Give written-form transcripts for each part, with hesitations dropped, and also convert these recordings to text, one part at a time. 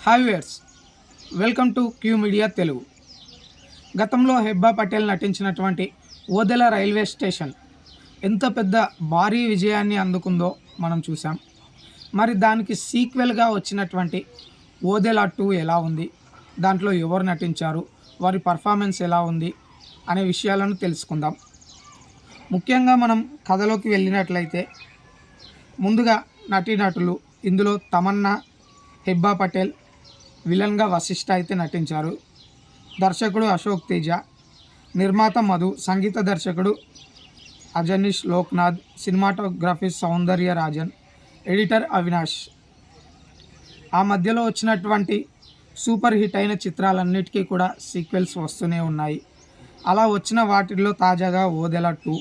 Hi viewers, welcome to Q media Telugu. గతంలో హెబ్బా పటేల్ నటించినటువంటి Odela railway station ఎంత పెద్ద భారీ విజయాన్ని అందుకుందో మనం చూసాం. మరి దానికి సీక్వెల్గా వచ్చినటువంటి ఓదెల 2 ఎలా ఉంది, దాంట్లో ఎవరు నటించారు, వారి పర్ఫార్మెన్స్ ఎలా ఉంది అనే విషయాలను తెలుసుకుందాం. ముఖ్యంగా మనం కథలోకి వెళ్ళినట్లయితే ముందుగా నటీనటులు ఇందులో తమన్నా, హెబ్బా పటేల్, విలన్గా వశిష్ఠ అయితే నటించారు. దర్శకుడు అశోక్ తేజ, నిర్మాత మధు, సంగీత దర్శకుడు అజనీష్ లోక్నాథ్, సినిమాటోగ్రఫీ సౌందర్య రాజన్, ఎడిటర్ అవినాష్. ఆ మధ్యలో వచ్చినటువంటి సూపర్ హిట్ అయిన చిత్రాలన్నిటికీ కూడా సీక్వెల్స్ వస్తూనే ఉన్నాయి. అలా వచ్చిన వాటిల్లో తాజాగా ఓదెల 2,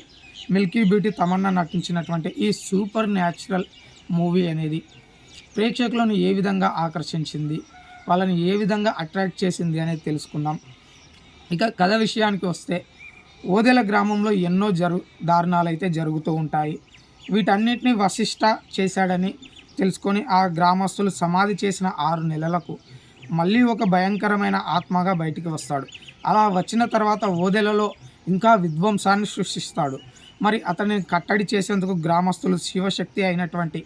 మిల్కీ బ్యూటీ తమన్నా నటించినటువంటి ఈ సూపర్ న్యాచురల్ మూవీ అనేది ప్రేక్షకులను ఏ విధంగా ఆకర్షించింది, వాళ్ళని ఏ విధంగా అట్రాక్ట్ చేసింది అనేది తెలుసుకుందాం. ఇక కథ విషయానికి వస్తే ఓదెల గ్రామంలో ఎన్నో దారుణాలు అయితే జరుగుతూ ఉంటాయి. వీటన్నిటిని వశిష్ఠ చేశాడని తెలుసుకొని ఆ గ్రామస్తులు సమాధి చేసిన 6 నెలలకు మళ్ళీ ఒక భయంకరమైన ఆత్మగా బయటికి వస్తాడు. అలా వచ్చిన తర్వాత ఓదెలలో ఇంకా విధ్వంసాన్ని సృష్టిస్తాడు. మరి అతనిని కట్టడి చేసేందుకు గ్రామస్తులు శివశక్తి అయినటువంటి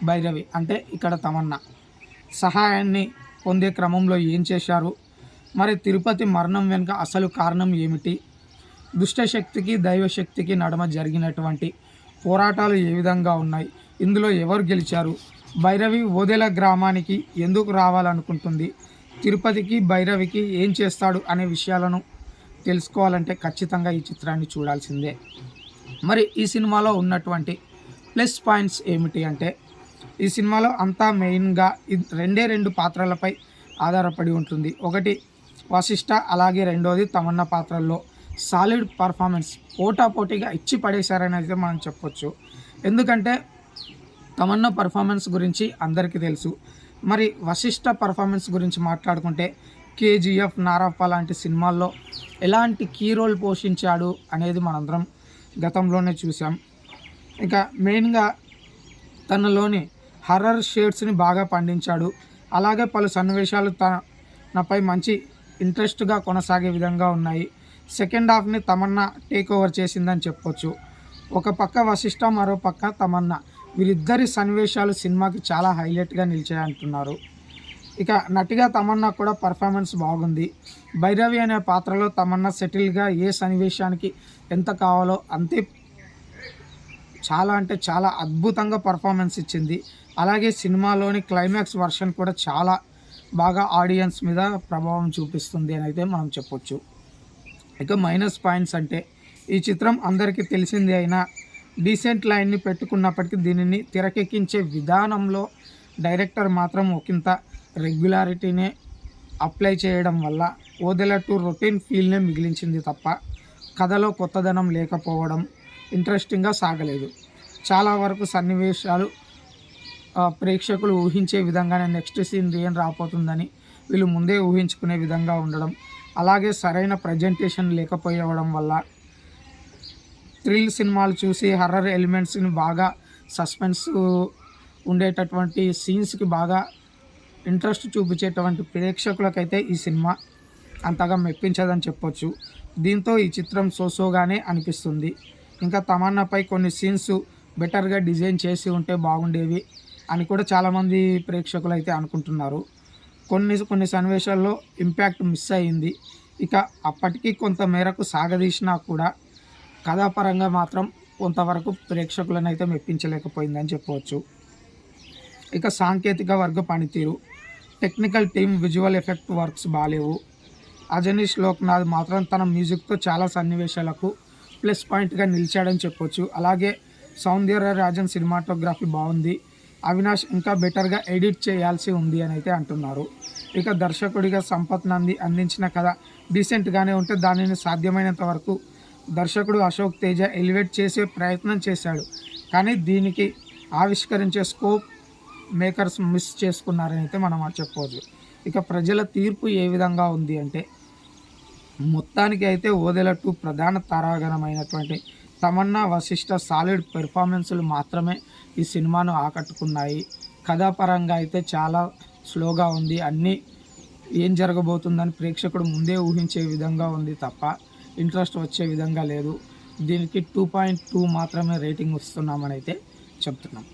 భైరవి, అంటే ఇక్కడ తమన్నా, సహాయాన్ని పొందే క్రమంలో ఏం చేశారు, మరి తిరుపతి మరణం వెనుక అసలు కారణం ఏమిటి, దుష్టశక్తికి దైవశక్తికి నడుమ జరిగినటువంటి పోరాటాలు ఏ విధంగా ఉన్నాయి, ఇందులో ఎవరు గెలిచారు, భైరవి ఓదెల గ్రామానికి ఎందుకు రావాలనుకుంటుంది, తిరుపతికి భైరవికి ఏం చేస్తాడు అనే విషయాలను తెలుసుకోవాలంటే ఖచ్చితంగా ఈ చిత్రాన్ని చూడాల్సిందే. మరి ఈ సినిమాలో ఉన్నటువంటి ప్లస్ పాయింట్స్ ఏమిటి అంటే, ఈ సినిమాలో అంతా మెయిన్గా రెండు పాత్రలపై ఆధారపడి ఉంటుంది. ఒకటి వశిష్ఠ, అలాగే రెండోది తమన్నా పాత్రల్లో సాలిడ్ పర్ఫార్మెన్స్ పోటాపోటీగా ఇచ్చి పడేశారని అయితే మనం చెప్పొచ్చు. ఎందుకంటే తమన్నా పర్ఫార్మెన్స్ గురించి అందరికీ తెలుసు. మరి వశిష్ఠ పర్ఫార్మెన్స్ గురించి మాట్లాడుకుంటే కేజీఎఫ్, నారప్ప లాంటి సినిమాల్లో ఎలాంటి కీ రోల్ పోషించాడు అనేది మనందరం గతంలోనే చూసాం. ఇక మెయిన్గా తనలోని హర్రర్ షేడ్స్ని బాగా పండించాడు. అలాగే పలు సన్నివేశాలు తనపై మంచి ఇంట్రెస్ట్గా కొనసాగే విధంగా ఉన్నాయి. సెకండ్ హాఫ్ని తమన్నా టేక్ ఓవర్ చేసిందని చెప్పొచ్చు. ఒక పక్క వశిష్ఠ, మరో పక్క తమన్నా, వీరిద్దరి సన్నివేశాలు సినిమాకి చాలా హైలైట్గా నిలిచాయంటున్నారు. ఇక నటిగా తమన్నా కూడా పర్ఫార్మెన్స్ బాగుంది. భైరవి అనే పాత్రలో తమన్నా సెటిల్గా ఏ సన్నివేశానికి ఎంత కావాలో అంతే చాలా అంటే చాలా అద్భుతంగా పర్ఫార్మెన్స్ ఇచ్చింది. అలాగే సినిమాలోని క్లైమాక్స్ వర్షన్ కూడా చాలా బాగా ఆడియన్స్ మీద ప్రభావం చూపిస్తుంది అని అయితే మనం చెప్పొచ్చు. ఇక మైనస్ పాయింట్స్ అంటే, ఈ చిత్రం అందరికీ తెలిసింది అయినా డీసెంట్ లైన్ని పెట్టుకున్నప్పటికీ దీనిని తెరకెక్కించే విధానంలో డైరెక్టర్ మాత్రం ఒకంత రెగ్యులారిటీనే అప్లై చేయడం వల్ల ఓదెల 2 రొటీన్ ఫీల్నే మిగిలించింది తప్ప కథలో కొత్తదనం లేకపోవడం ఇంట్రెస్టింగ్గా సాగలేదు. చాలా వరకు సన్నివేశాలు ప్రేక్షకులు ఊహించే విధంగానే నెక్స్ట్ సీన్ ఏం రాబోతుందని వీళ్ళు ముందే ఊహించుకునే విధంగా ఉండడం, అలాగే సరైన ప్రజెంటేషన్ లేకపోవడం వల్ల థ్రిల్ సినిమాలు చూసి హర్రర్ ఎలిమెంట్స్ని బాగా సస్పెన్స్ ఉండేటటువంటి సీన్స్కి బాగా ఇంట్రెస్ట్ చూపించేటువంటి ప్రేక్షకులకైతే ఈ సినిమా అంతగా మెప్పించదని చెప్పొచ్చు. దీంతో ఈ చిత్రం సోసోగానే అనిపిస్తుంది. ఇంకా తమన్నాపై కొన్ని సీన్స్ బెటర్గా డిజైన్ చేసి ఉంటే బాగుండేవి అని కూడా చాలామంది ప్రేక్షకులు అయితే అనుకుంటున్నారు. కొన్ని సన్నివేశాల్లో ఇంపాక్ట్ మిస్ అయ్యింది. ఇక అప్పటికీ కొంత మేరకు సాగదీసినా కూడా కథాపరంగా మాత్రం కొంతవరకు ప్రేక్షకులను అయితే మెప్పించలేకపోయిందని చెప్పవచ్చు. ఇక సాంకేతిక వర్గ పనితీరు, technical team, visual effect works బాలేవు. అజనీష్ లోక్నాథ్ మాత్రం తన మ్యూజిక్తో చాలా సన్నివేశాలకు ప్లస్ పాయింట్గా నిలిచాడని చెప్పొచ్చు. అలాగే సౌందర్య రాజన్ సినిమాటోగ్రఫీ బాగుంది. అవినాష్ ఇంకా బెటర్గా ఎడిట్ చేయాల్సి ఉంది అని అయితే అంటున్నారు. ఇక దర్శకుడిగా సంపత్ నంది అందించిన కథ డీసెంట్గానే ఉంటే దానిని సాధ్యమైనంత వరకు దర్శకుడు అశోక్ తేజ ఎలివేట్ చేసే ప్రయత్నం చేశాడు. కానీ దీనికి ఆవిష్కరించే స్కోప్ మేకర్స్ మిస్ చేసుకున్నారని అయితే మనం చెప్పవచ్చు. ఇక ప్రజల తీర్పు ఏ విధంగా ఉంది అంటే, మొత్తానికి అయితే ఓదెల 2 ప్రధాన తారాగణమైనటువంటి తమన్నా, వశిష్ఠ సాలిడ్ పెర్ఫార్మెన్స్లు మాత్రమే ఈ సినిమాను ఆకట్టుకున్నాయి. కథాపరంగా అయితే చాలా స్లోగా ఉంది, అన్నీ ఏం జరగబోతుందని ప్రేక్షకుడు ముందే ఊహించే విధంగా ఉంది తప్ప ఇంట్రెస్ట్ వచ్చే విధంగా లేదు. దీనికి 2.2 మాత్రమే రేటింగ్ ఇస్తున్నామని అయితే చెప్తున్నాం.